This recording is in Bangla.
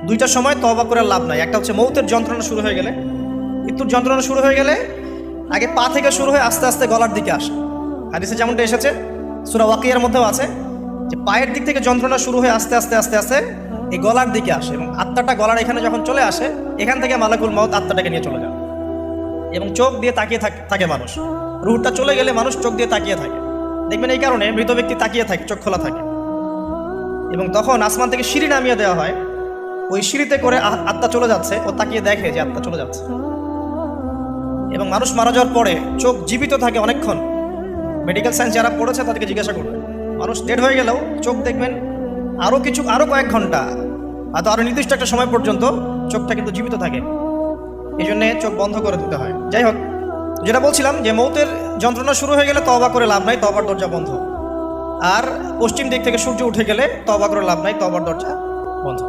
দুইটা সময় তওবা করে লাভ নাই। একটা হচ্ছে মৌতের যন্ত্রণা শুরু হয়ে গেলে, মৃত্যুর যন্ত্রণা শুরু হয়ে গেলে আগে পা থেকে শুরু হয়ে আস্তে আস্তে গলার দিকে আসে। হাদিসে যেমনটা এসেছে, সূরা ওয়াকিয়ার মধ্যেও আছে যে পায়ের দিক থেকে যন্ত্রণা শুরু হয়ে আস্তে আস্তে আস্তে আস্তে এই গলার দিকে আসে, এবং আত্মাটা গলার এখানে যখন চলে আসে, এখান থেকে মালাকুল মউত আত্মাটাকে নিয়ে চলে যায়। এবং চোখ দিয়ে তাকিয়ে থাকে মানুষ, রুহটা চলে গেলে মানুষ চোখ দিয়ে তাকিয়ে থাকে। দেখবেন এই কারণে মৃত ব্যক্তি তাকিয়ে থাকে, চোখ খোলা থাকে। এবং তখন আসমান থেকে সিঁড়ি নামিয়ে দেওয়া হয়, ওই সিঁড়িতে করে আত্মা চলে যাচ্ছে, ও তাকিয়ে দেখে যে আত্মা চলে যাচ্ছে। এবং মানুষ মারা যাওয়ার পরে চোখ জীবিত থাকে অনেকক্ষণ। মেডিকেল সায়েন্স যারা পড়েছে তাদেরকে জিজ্ঞাসা করবে, মানুষ ডেড হয়ে গেলেও চোখ দেখবেন আরও কয়েক ঘন্টা, হয়তো আরও নির্দিষ্ট একটা সময় পর্যন্ত চোখটা কিন্তু জীবিত থাকে। এই জন্যে চোখ বন্ধ করে দিতে হয়। যাই হোক, যেটা বলছিলাম যে মৌতের যন্ত্রণা শুরু হয়ে গেলে তওবা করে লাভ নাই, তওবার দরজা বন্ধ। আর পশ্চিম দিক থেকে সূর্য উঠে গেলে তওবা করে লাভ নাই, তওবার দরজা বন্ধ।